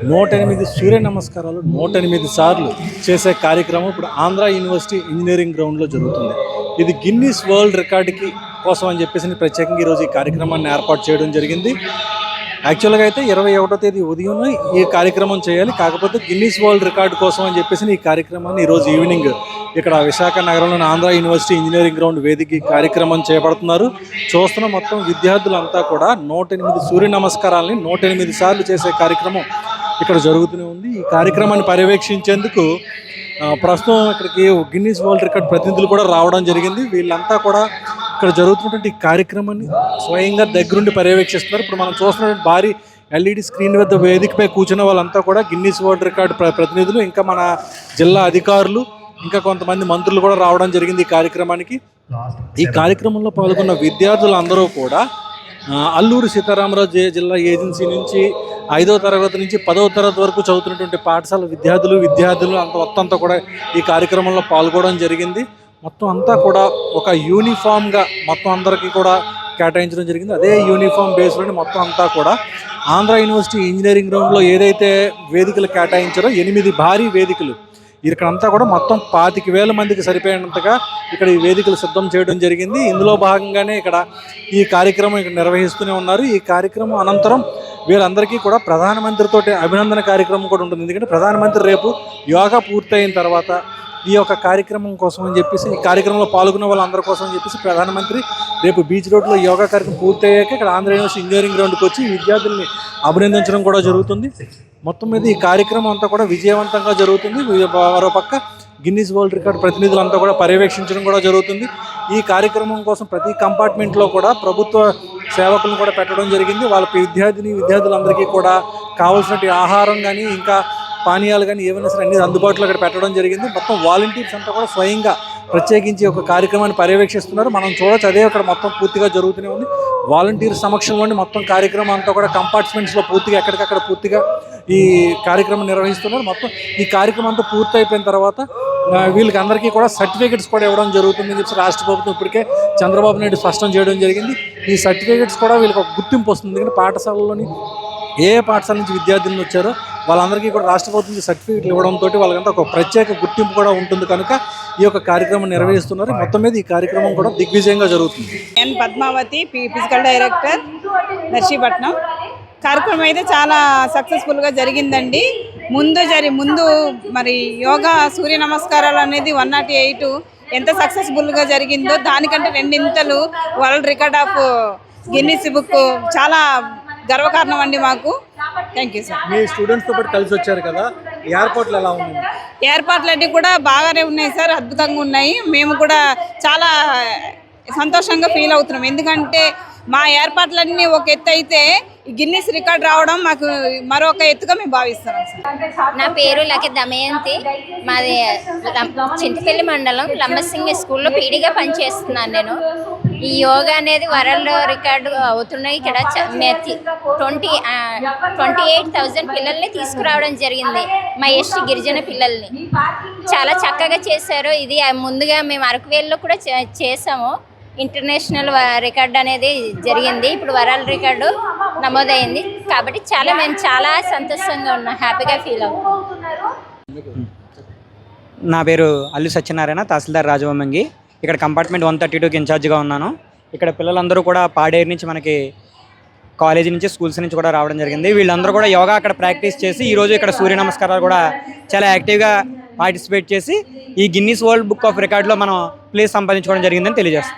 108 సూర్య నమస్కారాలు 108 సార్లు చేసే కార్యక్రమం ఇప్పుడు ఆంధ్ర యూనివర్సిటీ ఇంజనీరింగ్ గ్రౌండ్లో జరుగుతుంది. ఇది గిన్నీస్ వరల్డ్ రికార్డుకి కోసం అని చెప్పేసి ప్రత్యేకంగా ఈరోజు ఈ కార్యక్రమాన్ని ఏర్పాటు చేయడం జరిగింది. యాక్చువల్గా అయితే 21వ తేదీ ఉదయం ఈ కార్యక్రమం చేయాలి. కాకపోతే గిన్నీస్ వరల్డ్ రికార్డు కోసం అని చెప్పేసి ఈ కార్యక్రమాన్ని ఈరోజు ఈవినింగ్ ఇక్కడ విశాఖ నగరంలోని ఆంధ్ర యూనివర్సిటీ ఇంజనీరింగ్ గ్రౌండ్ వేదిక కార్యక్రమం చేపడుతున్నారు. చూస్తున్న మొత్తం విద్యార్థులంతా కూడా 108 సూర్య నమస్కారాలని 108 సార్లు చేసే కార్యక్రమం ఇక్కడ జరుగుతూనే ఉంది. ఈ కార్యక్రమాన్ని పర్యవేక్షించేందుకు ప్రస్తుతం ఇక్కడికి గిన్నీస్ వరల్డ్ రికార్డ్ ప్రతినిధులు కూడా రావడం జరిగింది. వీళ్ళంతా కూడా ఇక్కడ జరుగుతున్నటువంటి ఈ కార్యక్రమాన్ని స్వయంగా దగ్గరుండి పర్యవేక్షిస్తున్నారు. ఇప్పుడు మనం చూస్తున్నటువంటి భారీ ఎల్ఈడి స్క్రీన్ వద్ద వేదికపై కూర్చున్న వాళ్ళంతా కూడా గిన్నీస్ వరల్డ్ రికార్డు ప్రతినిధులు, ఇంకా మన జిల్లా అధికారులు, ఇంకా కొంతమంది మంత్రులు కూడా రావడం జరిగింది ఈ కార్యక్రమానికి. ఈ కార్యక్రమంలో పాల్గొన్న విద్యార్థులందరూ కూడా అల్లూరి సీతారామరాజు జిల్లా ఏజెన్సీ నుంచి 5వ తరగతి నుంచి 10వ తరగతి వరకు చదువుతున్నటువంటి పాఠశాల విద్యార్థులు మొత్తం కూడా ఈ కార్యక్రమంలో పాల్గొనడం జరిగింది. మొత్తం అంతా కూడా ఒక యూనిఫామ్గా మొత్తం అందరికీ కూడా కేటాయించడం జరిగింది. అదే యూనిఫామ్ బేస్లోని మొత్తం అంతా కూడా ఆంధ్ర యూనివర్సిటీ ఇంజనీరింగ్ గ్రౌండ్లో ఏదైతే వేదికలు కేటాయించారో 8 భారీ వేదికలు ఇక్కడంతా కూడా మొత్తం 25,000 మందికి సరిపోయినంతగా ఇక్కడ ఈ వేదికలు సిద్ధం చేయడం జరిగింది. ఇందులో భాగంగానే ఇక్కడ ఈ కార్యక్రమం ఇక్కడ నిర్వహిస్తూనే ఉన్నారు. ఈ కార్యక్రమం అనంతరం వీళ్ళందరికీ కూడా ప్రధానమంత్రితో అభినందన కార్యక్రమం కూడా ఉంటుంది. ఎందుకంటే ప్రధానమంత్రి రేపు యోగా పూర్తయిన తర్వాత ఈ యొక్క కార్యక్రమం కోసం అని చెప్పేసి, ఈ కార్యక్రమంలో పాల్గొన్న వాళ్ళందరి కోసం అని చెప్పేసి ప్రధానమంత్రి రేపు బీచ్ రోడ్లో యోగా కార్యక్రమం పూర్తయ్యాక ఇక్కడ ఆంధ్ర యూనివర్సిటీ ఇంజనీరింగ్ గ్రౌండ్కి వచ్చి విద్యార్థుల్ని అభినందించడం కూడా జరుగుతుంది. మొత్తం మీద ఈ కార్యక్రమం అంతా కూడా విజయవంతంగా జరుగుతుంది. మరోపక్క గిన్నీస్ వరల్డ్ రికార్డ్ ప్రతినిధులంతా కూడా పర్యవేక్షించడం కూడా జరుగుతుంది. ఈ కార్యక్రమం కోసం ప్రతి కంపార్ట్మెంట్లో కూడా ప్రభుత్వ సేవకులను కూడా పెట్టడం జరిగింది. వాళ్ళ విద్యార్థులందరికీ కూడా కావాల్సినటువంటి ఆహారం కానీ, ఇంకా పానీయాలు కానీ ఏమైనా సరే అన్ని అందుబాటులో అక్కడ పెట్టడం జరిగింది. మొత్తం వాలంటీర్స్ అంతా కూడా స్వయంగా ప్రత్యేకించి ఒక కార్యక్రమాన్ని పర్యవేక్షిస్తున్నారు. మనం చూడొచ్చు, అదే అక్కడ మొత్తం పూర్తిగా జరుగుతూనే ఉంది. వాలంటీర్ సమక్షంలోని మొత్తం కార్యక్రమం అంతా కూడా కంపార్ట్మెంట్స్లో పూర్తిగా ఎక్కడికక్కడ పూర్తిగా ఈ కార్యక్రమం నిర్వహిస్తున్నారు. మొత్తం ఈ కార్యక్రమం అంతా పూర్తి అయిపోయిన తర్వాత వీళ్ళకి అందరికీ కూడా సర్టిఫికెట్స్ కూడా ఇవ్వడం జరుగుతుందని చెప్పి రాష్ట్ర ప్రభుత్వం ఇప్పటికే చంద్రబాబు నాయుడు స్పష్టం చేయడం జరిగింది. ఈ సర్టిఫికెట్స్ కూడా వీళ్ళకి ఒక గుర్తింపు వస్తుంది. ఎందుకంటే పాఠశాలలోని ఏ పాఠశాల నుంచి విద్యార్థులు వచ్చారో వాళ్ళందరికీ కూడా రాష్ట్ర ప్రభుత్వం నుంచి సర్టిఫికెట్లు ఇవ్వడంతో వాళ్ళకంతా ఒక ప్రత్యేక గుర్తింపు కూడా ఉంటుంది. కనుక ఈ యొక్క కార్యక్రమం నిర్వహిస్తున్నారు. మొత్తం మీద ఈ కార్యక్రమం కూడా దిగ్విజయంగా జరుగుతుంది. నేను పద్మావతి, ఫిజికల్ డైరెక్టర్, నర్సీపట్నం. కార్యక్రమం అయితే చాలా సక్సెస్ఫుల్గా జరిగిందండి. ముందు మరి యోగా సూర్య నమస్కారాలు అనేది 108 ఎంత సక్సెస్ఫుల్గా జరిగిందో దానికంటే 2 ఇంతలు world record of Guinness book చాలా గర్వకారణం అండి మాకు. Thank you sir. మీ స్టూడెంట్స్తో పాటు కలిసి వచ్చారు కదా, ఏర్పాట్లు ఎలా ఉన్నాయి? ఏర్పాట్లన్నీ కూడా బాగానే ఉన్నాయి సార్, అద్భుతంగా ఉన్నాయి. మేము కూడా చాలా సంతోషంగా ఫీల్ అవుతున్నాం. ఎందుకంటే మా ఏర్పాట్లన్నీ ఒక ఎత్తు అయితే ఈ గిన్నీస్ రికార్డ్ రావడం మాకు మరొక ఎత్తుగా మేము భావిస్తున్నాం సార్. నా పేరు లకి దమయంతి. మాది చింతపల్లి మండలం లంబసింగి స్కూల్లో పీడీగా పనిచేస్తున్నాను నేను. ఈ యోగా అనేది వరల్డ్ రికార్డు అవుతున్నాయి. ఇక్కడ 28,000 పిల్లల్ని తీసుకురావడం జరిగింది, మా ఎస్టీ గిరిజన పిల్లల్ని. చాలా చక్కగా చేశారు. ఇది ముందుగా మేము అరకువేల్లో కూడా చేసాము. ఇంటర్నేషనల్ రికార్డు అనేది జరిగింది, ఇప్పుడు వరల్డ్ రికార్డు నమోదైంది. కాబట్టి మేము చాలా సంతోషంగా ఉన్నాం, హ్యాపీగా ఫీల్ అవుతాం. నా పేరు అల్లు సత్యనారాయణ, తహసీల్దార్ రాజవొమ్మంగి. ఇక్కడ కంపార్ట్మెంట్ 132కి ఇన్ఛార్జ్గా ఉన్నాను. ఇక్కడ పిల్లలందరూ కూడా పాడేరు నుంచి, మనకి కాలేజీ నుంచి, స్కూల్స్ నుంచి కూడా రావడం జరిగింది. వీళ్ళందరూ కూడా యోగా అక్కడ ప్రాక్టీస్ చేసి ఈరోజు ఇక్కడ సూర్య నమస్కారాలు కూడా చాలా యాక్టివ్గా పార్టిసిపేట్ చేసి ఈ గిన్నీస్ వరల్డ్ బుక్ ఆఫ్ రికార్డులో మనం ప్లేస్ సంపాదించుకోవడం జరిగిందని తెలియజేస్తాం.